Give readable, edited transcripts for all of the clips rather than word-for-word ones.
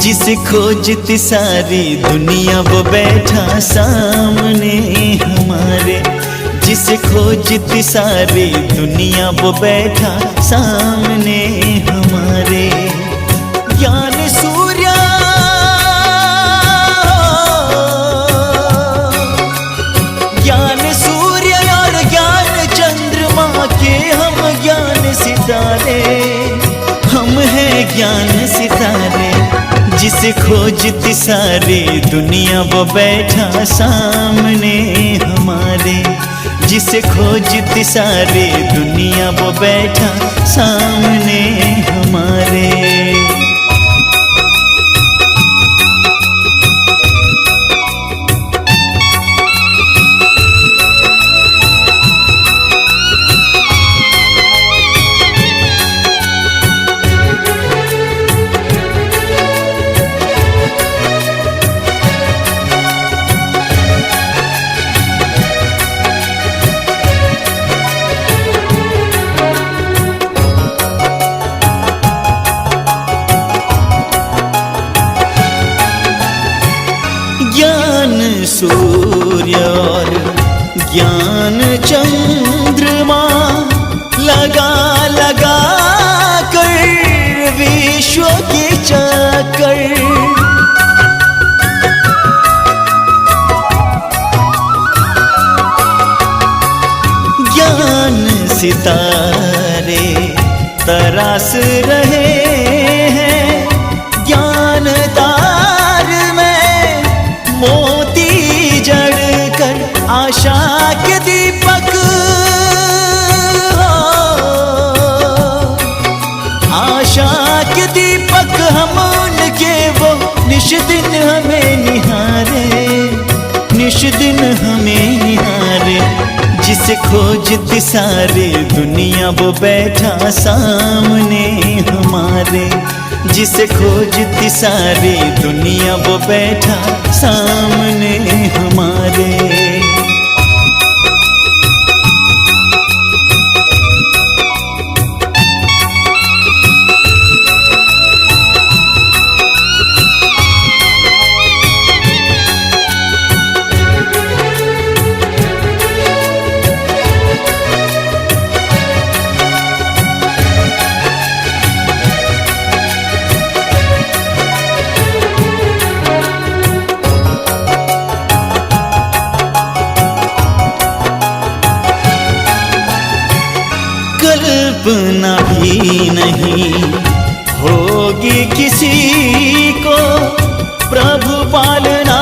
जिसे खोजती सारी दुनिया वो बैठा सामने हमारे। जिसे खोजती सारी दुनिया वो बैठा सामने हमारे। ज्ञान सूर्य ज्ञान सूर्य और ज्ञान चंद्रमा के हम ज्ञान सितारे। हम हैं ज्ञान सितारे। जिसे खोजती सारी दुनिया वो बैठा सामने हमारे। जिसे खोजती सारी दुनिया वो बैठा सामने हमारे। ज्ञान सूर्य और ज्ञान चंद्रमा लगा लगा कर विश्व के चक्कर। ज्ञान सितारे तरास रहे हैं। ज्ञान तार में मोती जड़कर आशा के दीपक आशा के दीपक हम उनके वो निश दिन हमें निहारे। निश दिन हमें निहारे। जिसे खोजती सारी दुनिया वो बैठा सामने हमारे। जिसे खोजती सारी दुनिया वो बैठा सामने हमारे। कल्पना भी नहीं होगी किसी को प्रभु पालना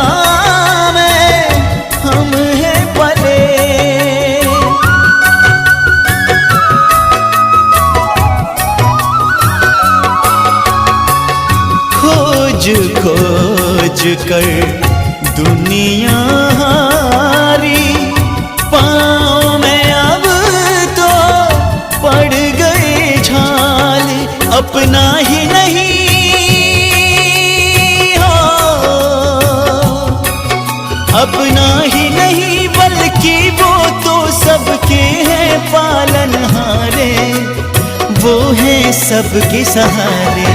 में हम हैं पले। खोज खोज कर दुनिया हारी। पाँव में अब तो पड़ गए छाल। अपना ही नहीं हो, अपना ही नहीं बल्कि वो तो सबके हैं पालनहारे। वो हैं सबके सहारे।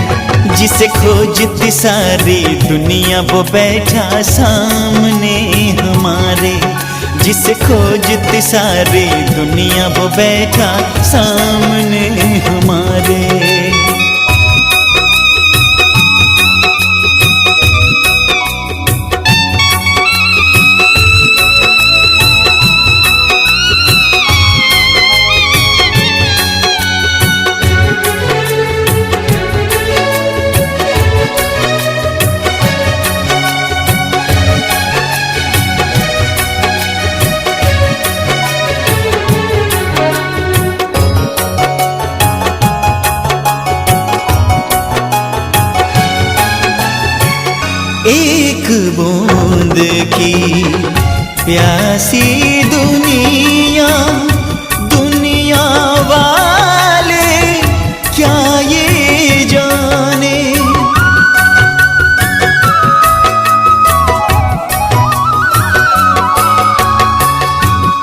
जिसे खोजती सारी दुनिया वो बैठा सामने हमारे। जिसे खोजती सारी दुनिया वो बैठा सामने हमारे। एक बूंद की प्यासी दुनिया, दुनिया वाले क्या ये जाने।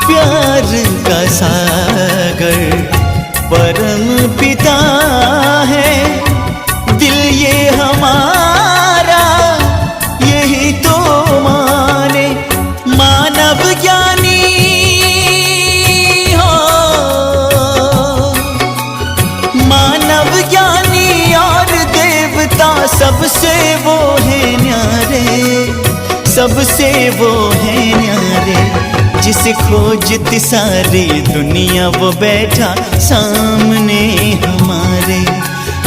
प्यार का सागर परम पिता है, दिल ये हमारा यही तो माने। मानव ज्ञानी हो, मानव ज्ञानी और देवता सबसे वो है न्यारे, सबसे वो है न्यारे। जिसे खोजती सारी दुनिया वो बैठा सामने हमारे,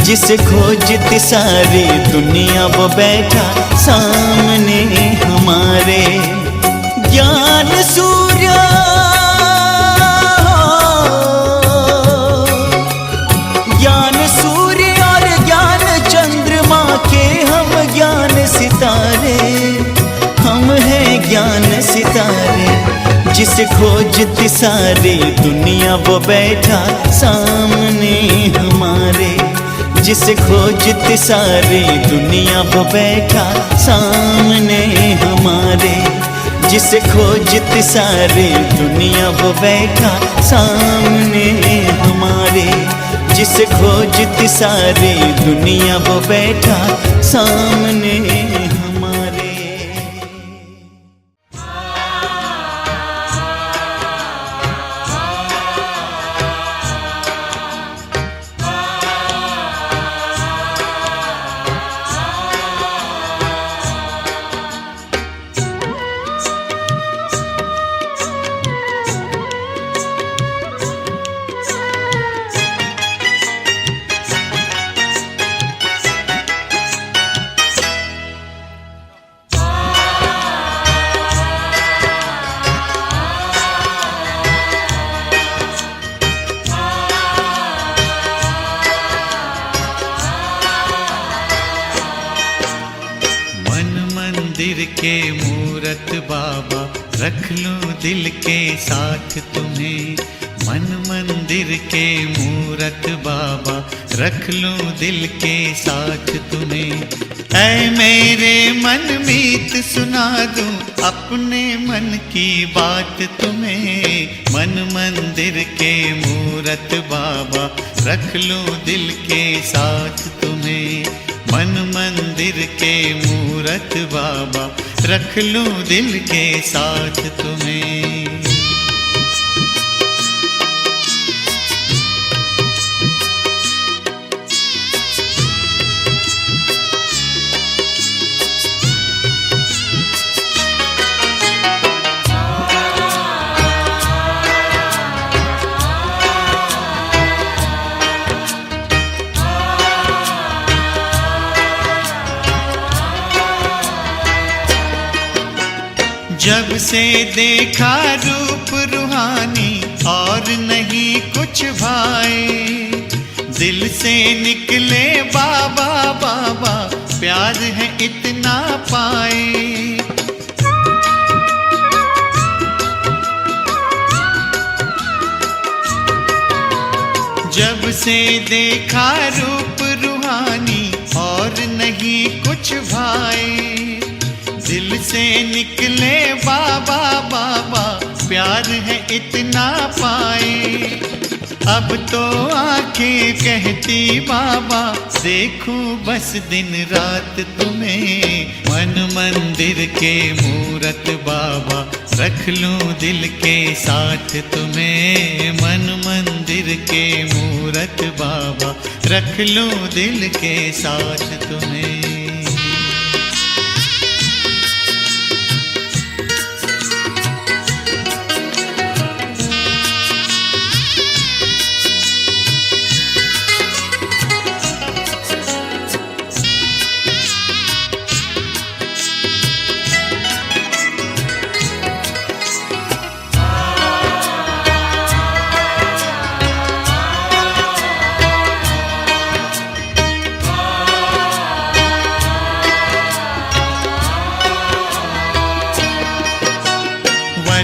जिसे खोजती सारी दुनिया वो बैठा सामने हमारे। ज्ञान सूर्य, ज्ञान सूर्य और ज्ञान चंद्रमा के हम ज्ञान सितारे, हम हैं ज्ञान सितारे। जिसे खोजती सारी दुनिया वो बैठा सामने हमारे, जिसे खोजती सारी दुनिया वो बैठा सामने हमारे, जिसे खोजती सारी दुनिया वो बैठा सामने हमारे, जिसे खोजती सारी दुनिया वो बैठा सामने हमारे। मंदिर के मूरत बाबा रख लूं दिल के साथ तुम्हें। मन मंदिर के मूरत बाबा रख लूं दिल के साथ तुम्हें। ऐ मेरे मन मीत सुना दूं अपने मन की बात तुम्हें। मन मंदिर के मूरत बाबा रख लूं दिल के साथ तुम्हें। मन मंदिर के मूरत बाबा रख लूं दिल के साथ तुम्हें। जब से देखा रूप रूहानी और नहीं कुछ भाए। दिल से निकले बाबा बाबा प्यार है इतना पाए। जब से देखा रूप रूहानी और नहीं कुछ भाए। दिल से निकले बाबा बाबा प्यार है इतना पाए। अब तो आंखें कहती बाबा देखूं बस दिन रात तुम्हें। मन मंदिर के मूरत बाबा रख लूं दिल के साथ तुम्हें। मन मंदिर के मूरत बाबा रख लूं दिल के साथ तुम्हें।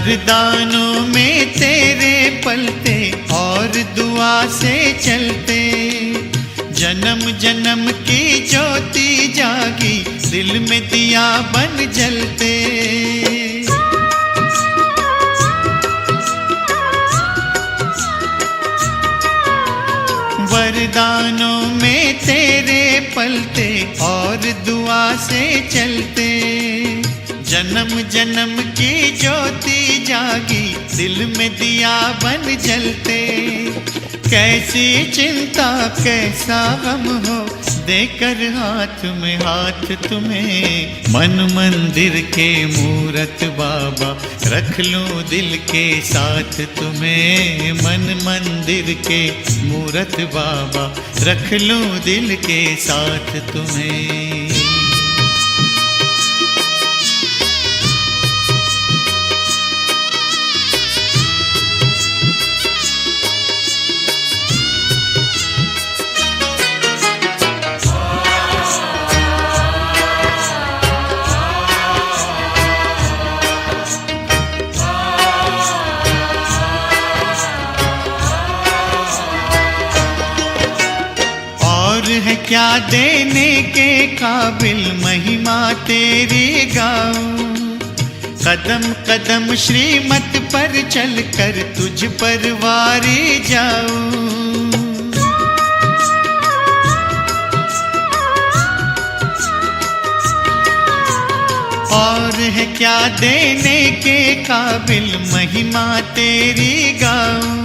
वरदानों में तेरे पलते और दुआ से चलते, जन्म जन्म की ज्योति जागी, दिल में दिया बन जलते। वरदानों में तेरे पलते और दुआ से चलते, जन्म जन्म की ज्योति जागी, दिल में दिया बन जलते। कैसी चिंता कैसा गम हो, देकर हाथ में हाथ तुम्हें, मन मंदिर के मूरत बाबा, रख लूं दिल के साथ तुम्हें। मन मंदिर के मूरत बाबा, रख लूं दिल के साथ तुम्हें। है क्या देने के काबिल, महिमा तेरी गाऊं। कदम कदम श्रीमत पर चल कर तुझ पर वारी जाऊं। और है क्या देने के काबिल, महिमा तेरी गाऊं।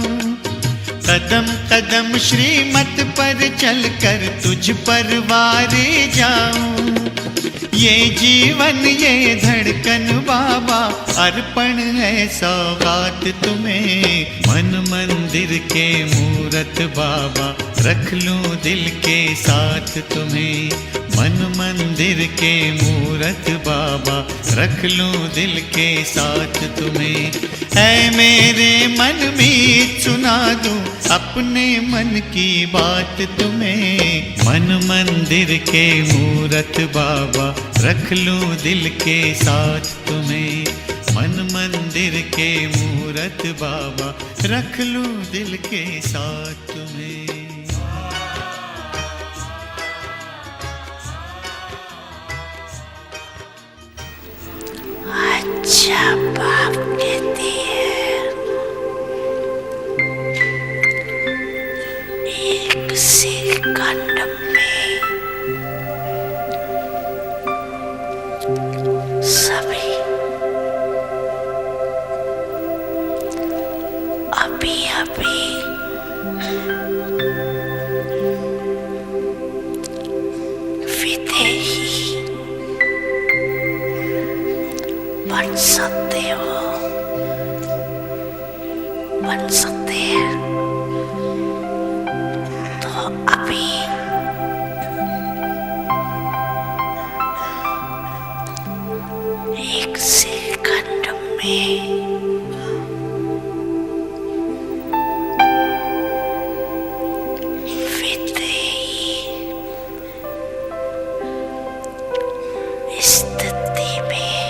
कदम कदम श्रीमत पर चल कर तुझ पर वारी जाऊं। ये जीवन ये धड़कन बाबा, अर्पण है सौगात तुम्हें। मन मंदिर के मूरत बाबा, रख लूं दिल के साथ तुम्हें। मन मंदिर के मूरत बाबा, रख लूं दिल के साथ तुम्हें। है मेरे मन में सुना दूं अपने मन की बात तुम्हें। मन मंदिर के मूरत बाबा, रख लूं दिल के साथ तुम्हें। मन मंदिर के मूरत बाबा, रख लूं दिल के साथ तुम्हें। अच्छा बाप कहती है, एक सेकंड में सभी अभी अभी विदेही बन सकते हो, बन सकते हैं। तो अभी एक सेकंड में स्थिति में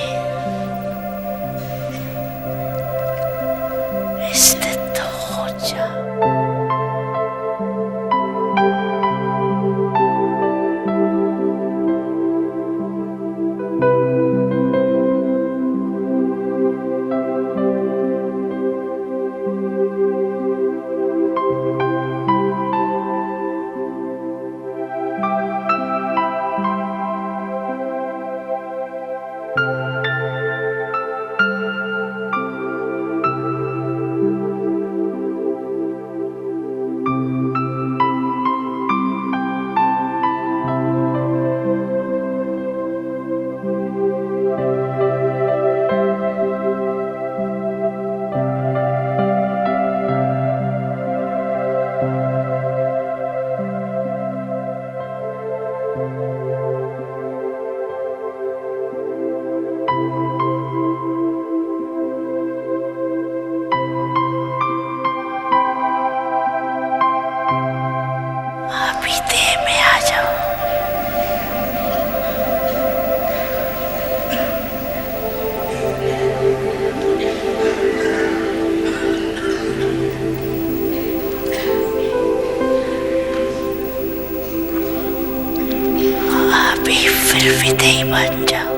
अभी फिर विधेय बन जाओ।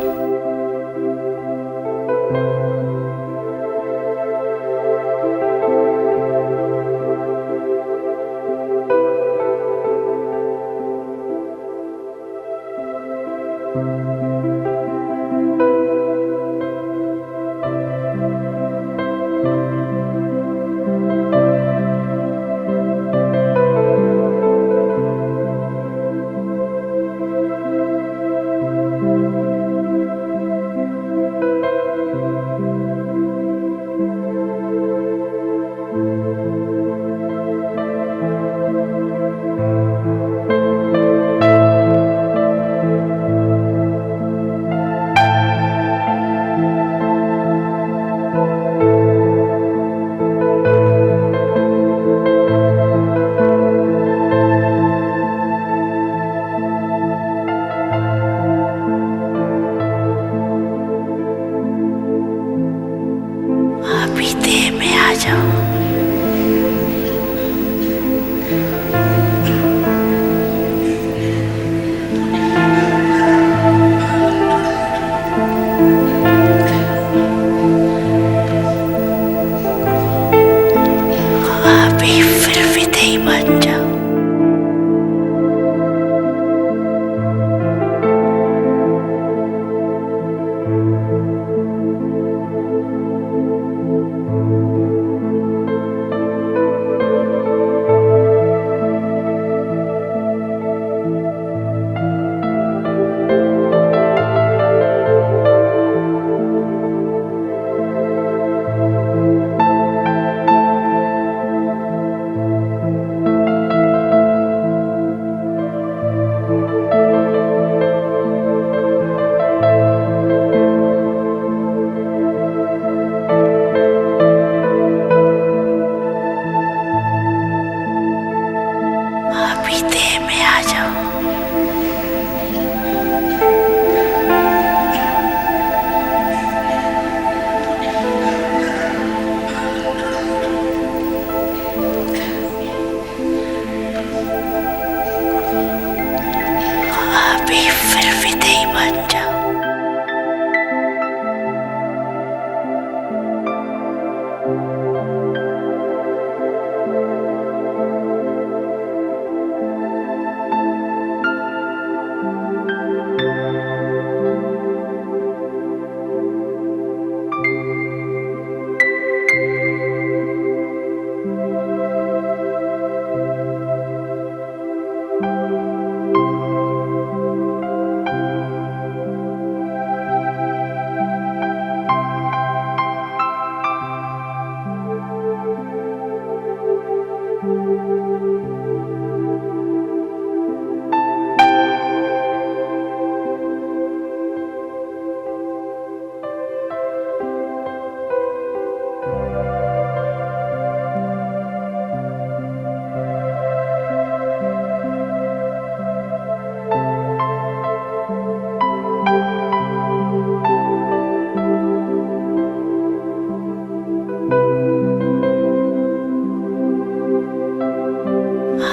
अभी देह में आ जाओ। अभी फिर विधेय बन जाओ। अभी देह में आ जाओ। अभी फिर विधेय बन जाओ।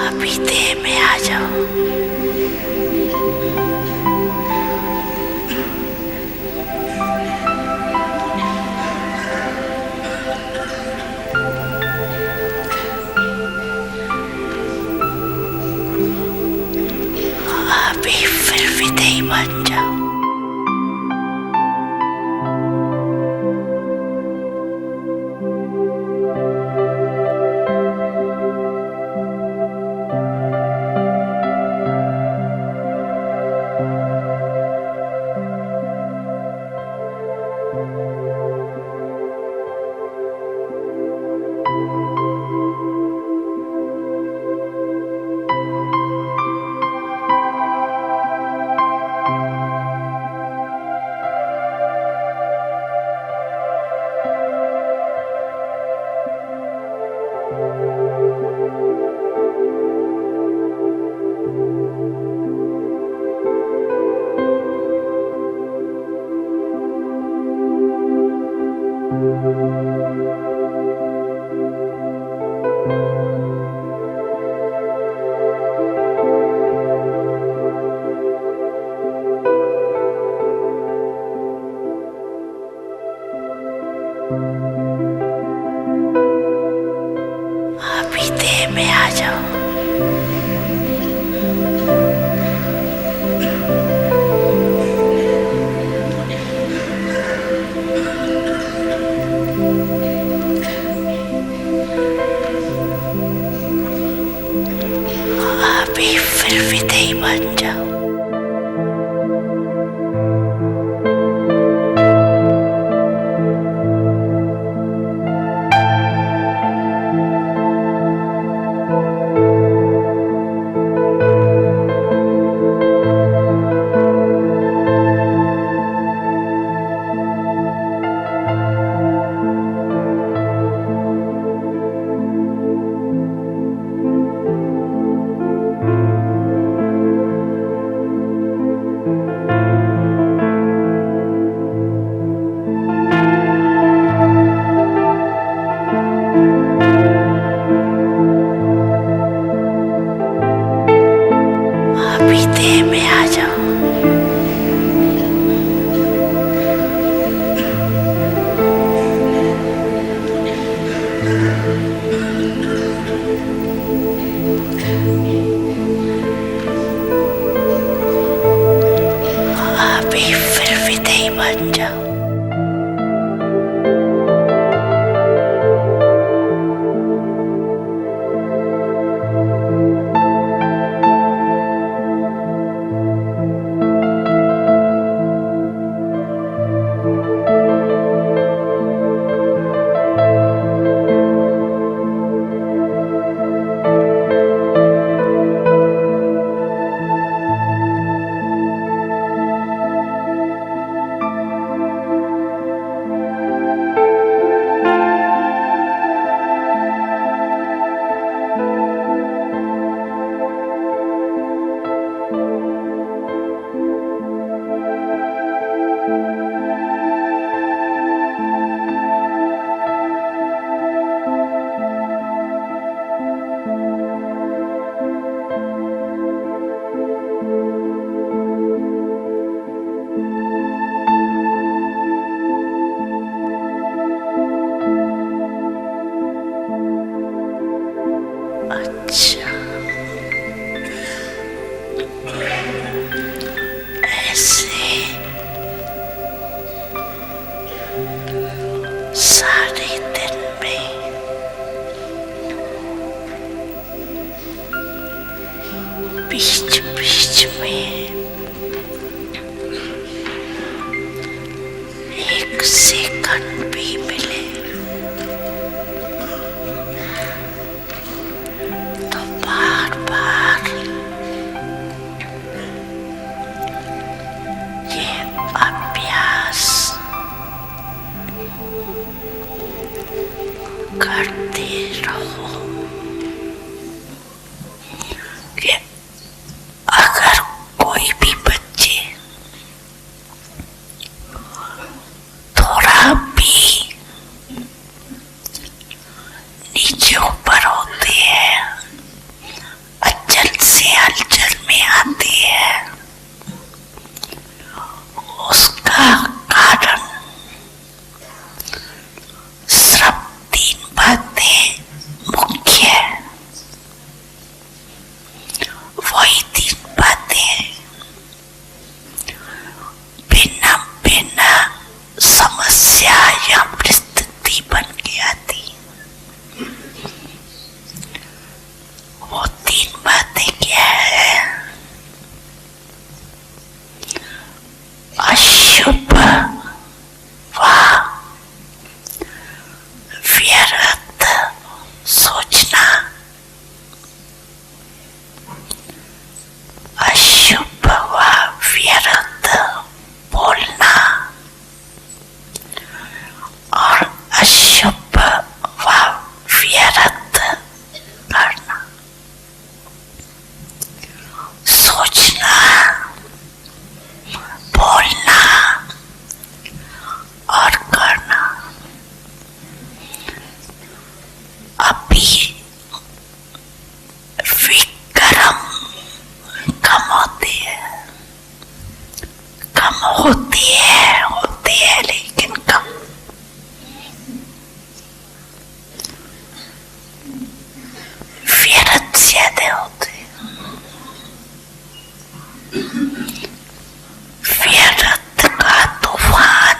अभी देह में आ जाओ। अभी फिर विधेय बन जाओ। देह में आ जाओ। अभी फिर विधेय बन जाओ। अच्छा, ऐसे सारे दिन में बीच बीच में एक सेकंड भी मिले तो बार बार ये अभ्यास करते रहो कि अगर कोई भी बच्चे थोड़ा भी नीचे ऊपर होते हैं, अचल से हलचल में आते हैं, उसका कारण सिर्फ 3 बातें मुख्य है। वही 3 बातें बिना बिना समस्या या परिस्थिति बन के आती। वो 3 बातें क्या है? अशुभ व व्यर्थ सोचना, अशुभ व व्यर्थ बोलना और अशुभ व व्यर्थ करना। सोचना, बोलना और करना। अभी विक्रम कम होती है, कम होती है लेकिन कम। व्यर्थ ज्यादा होते हैं। व्यर्थ का तूफान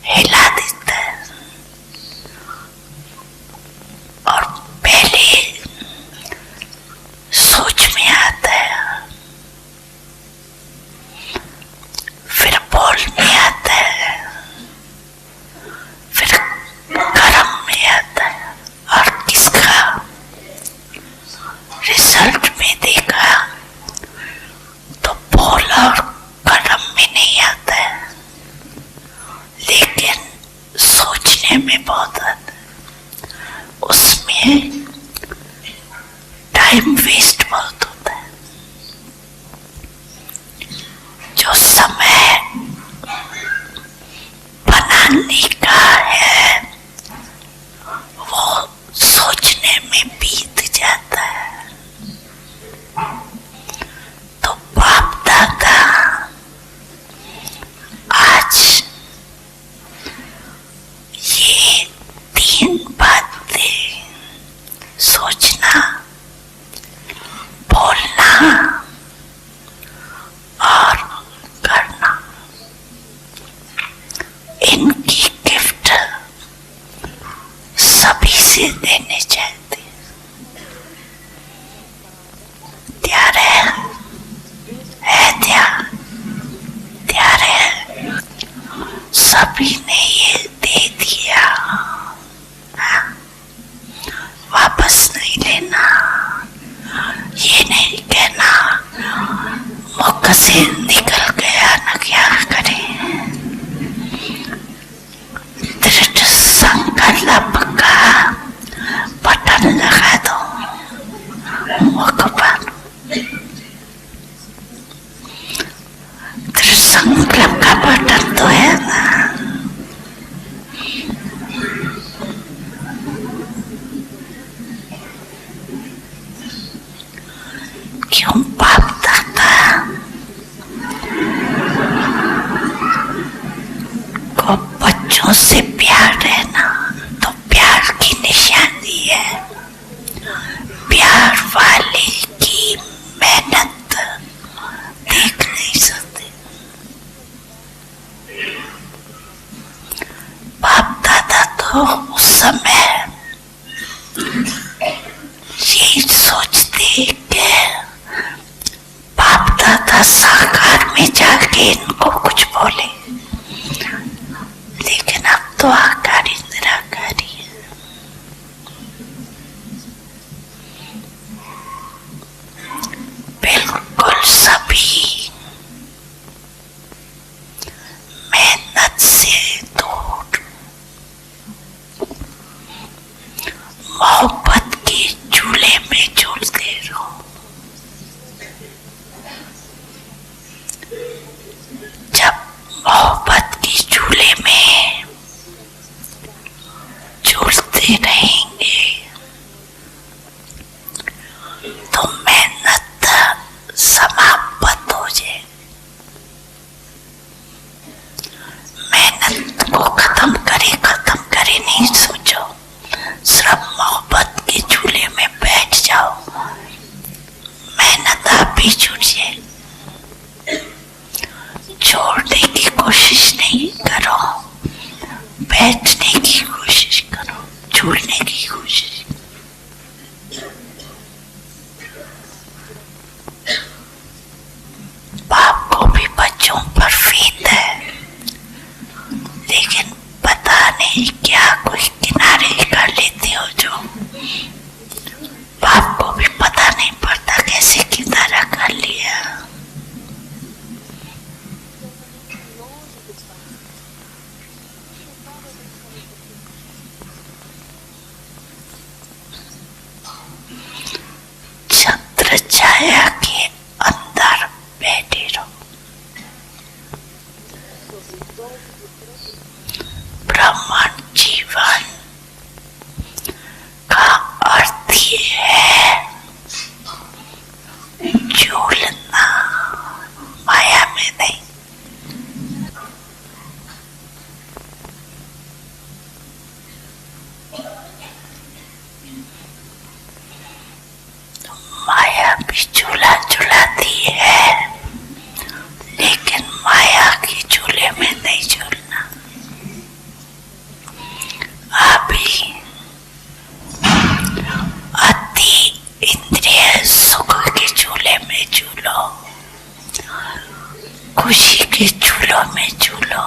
हिला देता है और पहले सोच में आता है, फिर बोल में आता है, फिर कर्म में आता है। और किसका रिजल्ट में देखा सभी ने ये दे दिया, वापस नहीं लेना, ये नहीं कहना मुख से निकल गया न क्या करे। दृढ़ संकल्प का बटन लगा दो मुख पर। दृढ़ संकल्प का बटन तो है ना। क्यों बाप दादा को बच्चों से प्यार रहना तो प्यार की निशानी है। प्यार वाले की मेहनत देख नहीं सकते। बाप दादा तो उस समय यही सोचते कि बाप दादा साकार में जाके इनको कुछ बोले, लेकिन अब तो आकारी निराकारी है। बिल्कुल सभी मेहनत से दूर, मोहब्बत के झूले में झूलते रहो। जब मोहब्बत के झूले में झूलते रहेंगे तो मेहनत समाप्त हो जाए। मेहनत को खत्म करे नहीं सोचो, सिर्फ मोहब्बत के झूले में बैठ जाओ। मेहनत आप भी छूट जाए। छोड़ने की कोशिश नहीं करो, बैठने की कोशिश करो, छोड़ने की कोशिश। बाप को भी बच्चों पर फेत है, लेकिन पता नहीं क्या कोई किनारे कर लेते हो जो बाप को भी पता नहीं पड़ता कैसे किनारा कर लिया। छत्र छाया के अंदर बैठे रहो। ब्रह्मांड जीवन का अर्थ ये है झूलना, माया में नहीं। माया भी झूला झुलाती है, लेकिन माया के झूले में नहीं झूलना। अभी अति इंद्रिय सुख के झूले में झूलो, खुशी के झूलों में झूलो,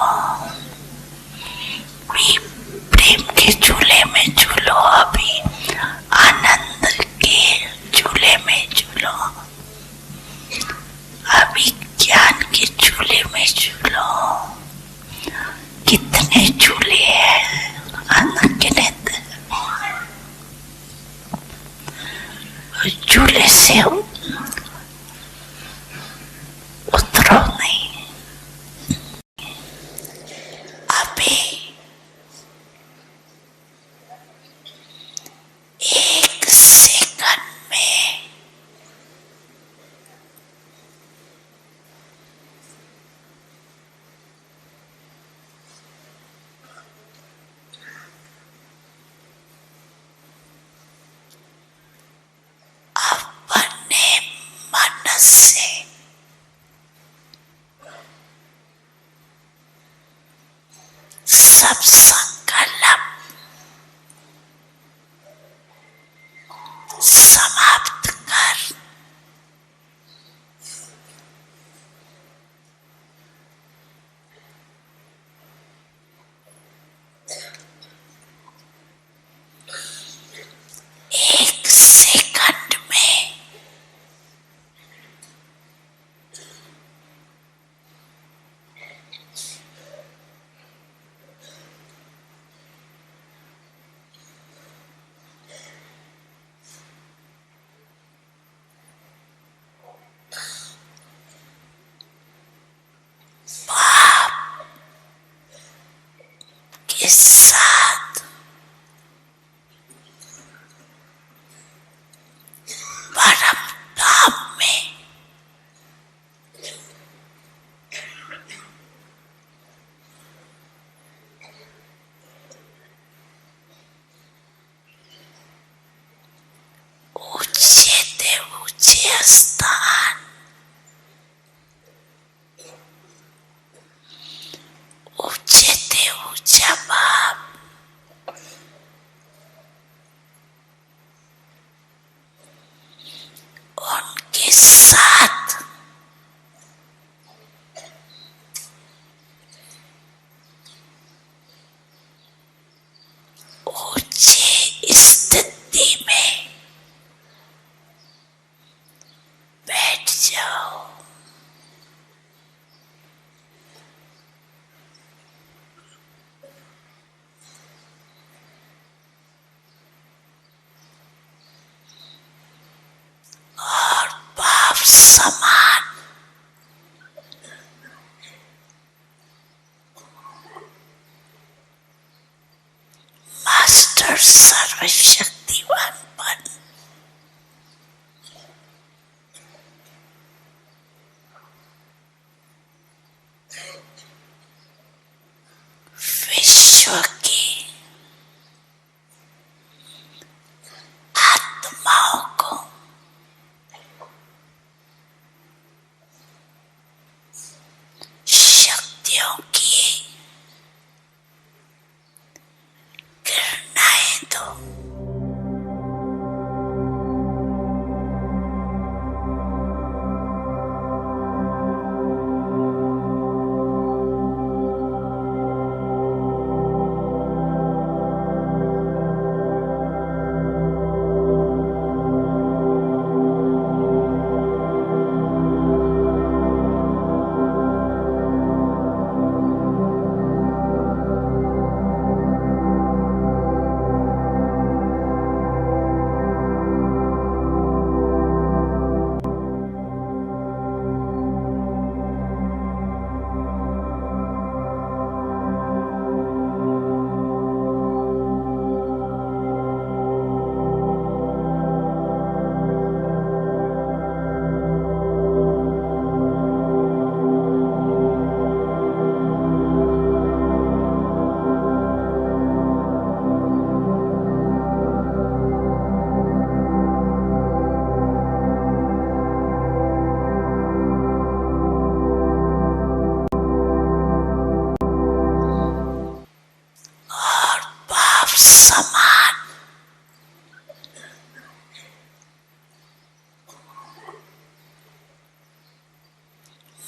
प्रेम के झूले में झूलो, अभी आनंद के झूले में झूलो, अभी ज्ञान के झूले में झूलो। कितने झूले हैं अनगिनत। झूले से उतरो नहीं। अभी एक सेकंड में अपने के साथ परम धाम में ऊंचे ते ऊंचे स्थान, ऊंचे ते ऊंचा बाप, उनके साथ ऊंचे स्थिति में बैठ जाओ। और बाप समान मास्टर सर्वशक्तिवान बन विश्व की आत्माओं को शक्तियों की किरणाएं दो। समान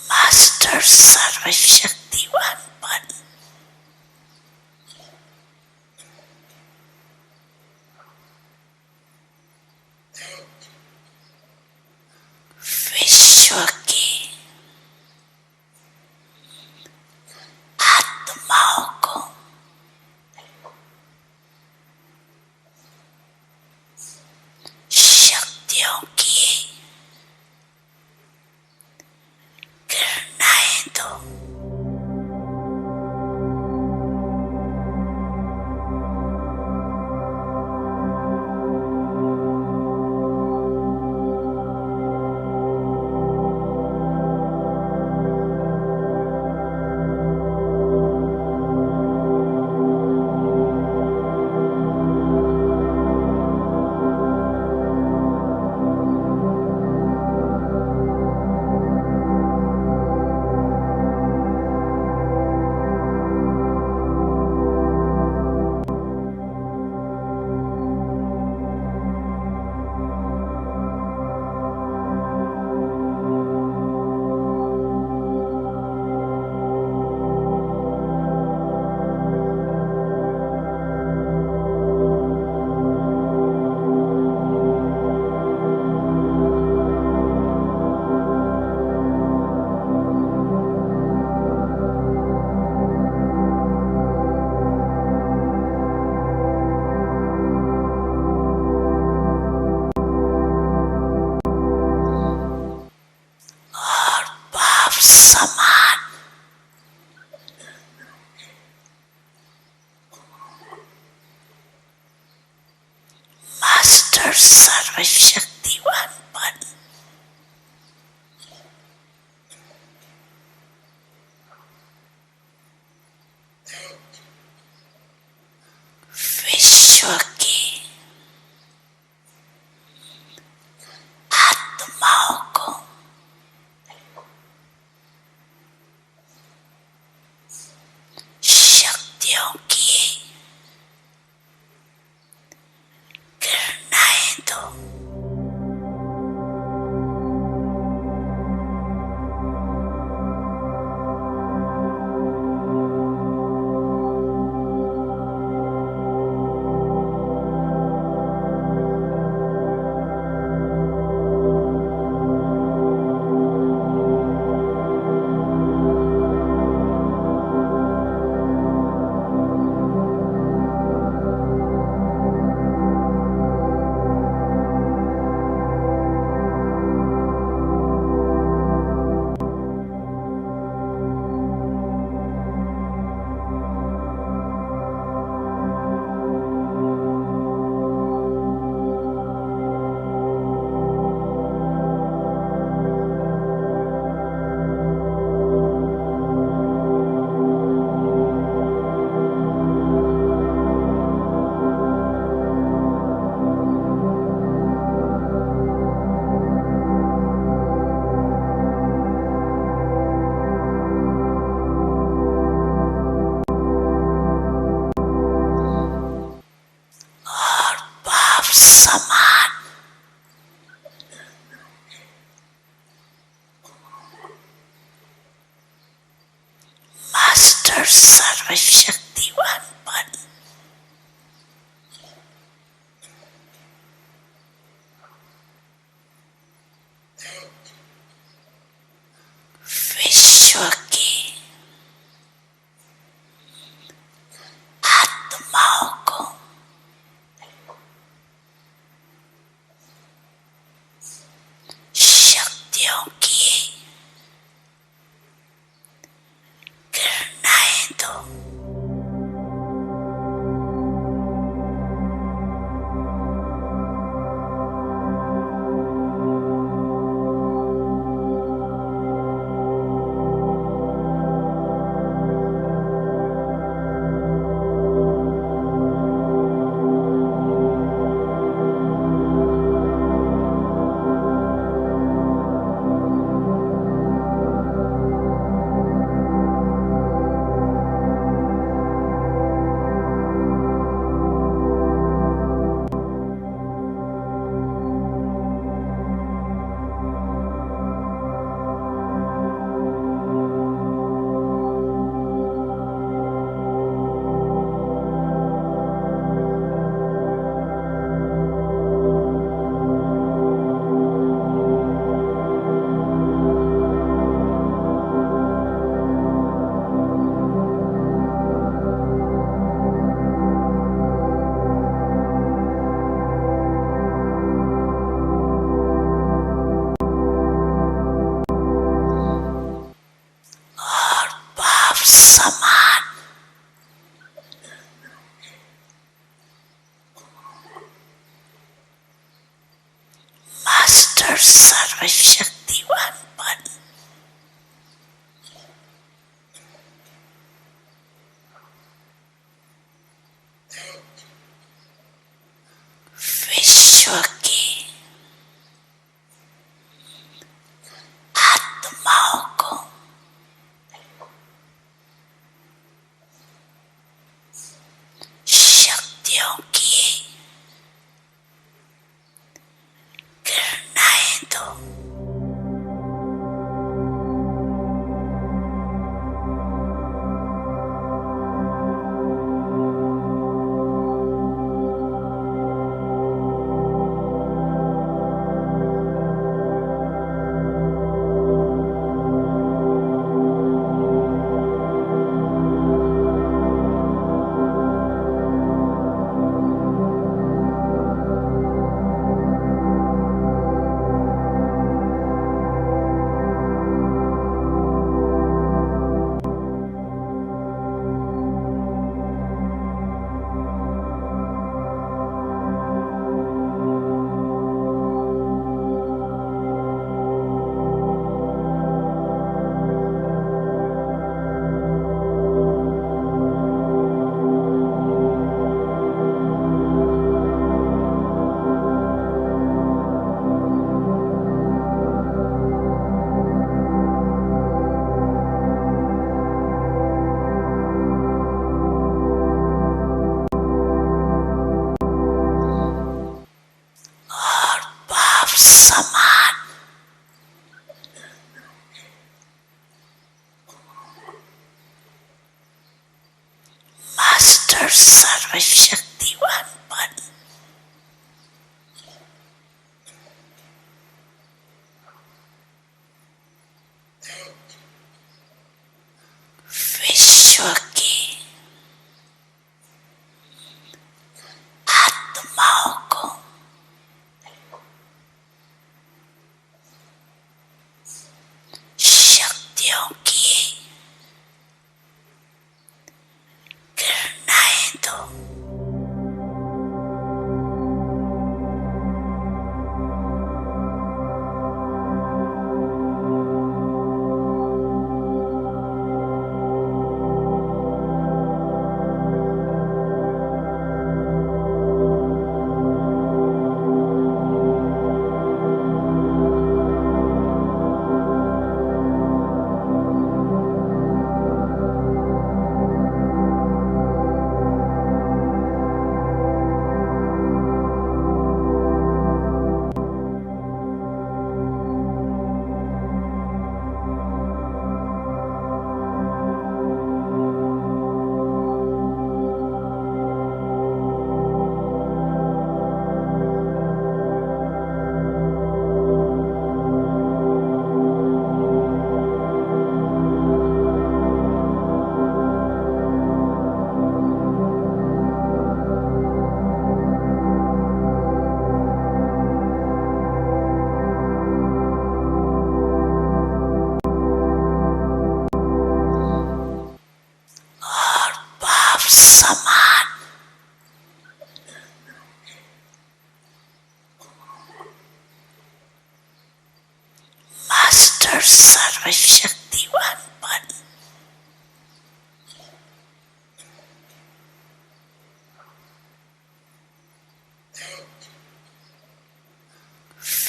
मास्टर सर्वशक्तिवान बन विश्व की आत्माओं को शक्तियों की किरणाएं दो। मास्टर सर्वशक्तिवान बन। विश्व की आत्माओं को शक्तियों की किरणाएं दो। समान मास्टर सर्वशक्तिवान बन। विश्व की आत्माओं को शक्तियों की किरणाएं दो। समान मास्टर सर्वशक्तिवान बन। विश्व की आत्माओं को शक्तियों की किरणाएं दो। मास्टर सर्वशक्तिवान बन।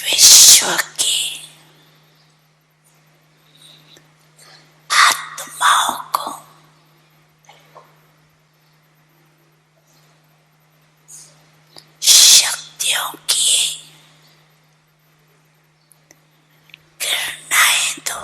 विश्व की आत्माओं को शक्तियों की किरणाएं दो।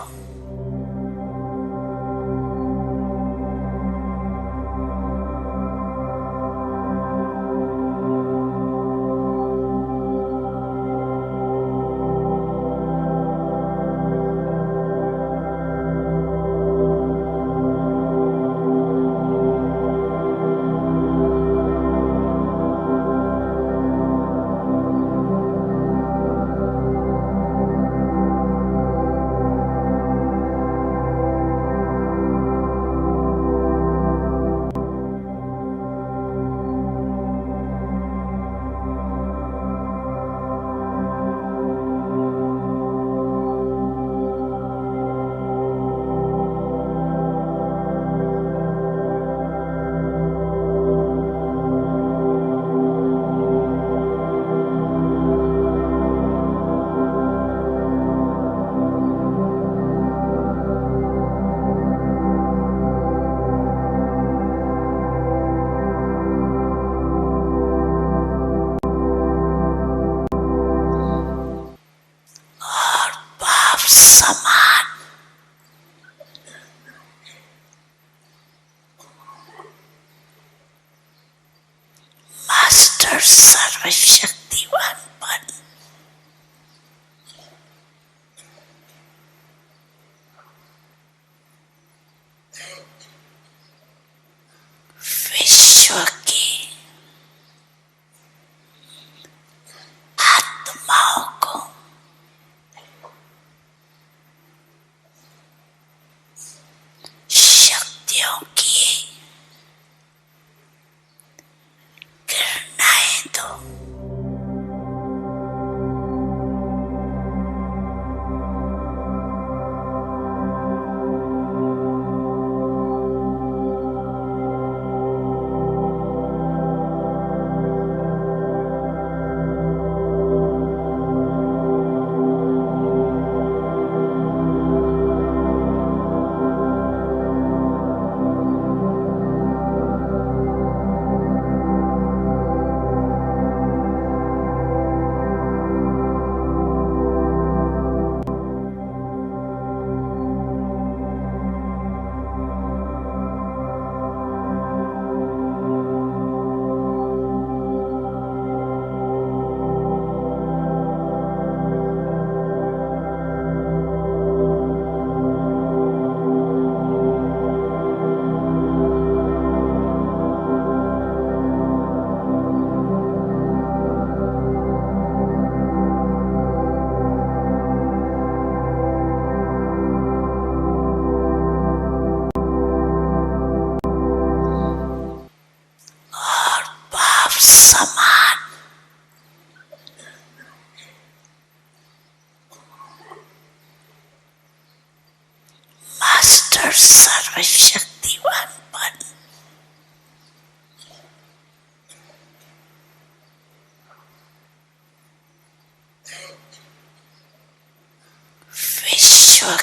समान मास्टर सर्वशक्तिवान बन। विश्व की आत्माओं को शक्तियों की किरणाएं दो। समान मास्टर सर्वशक्तिवान बन। विश्व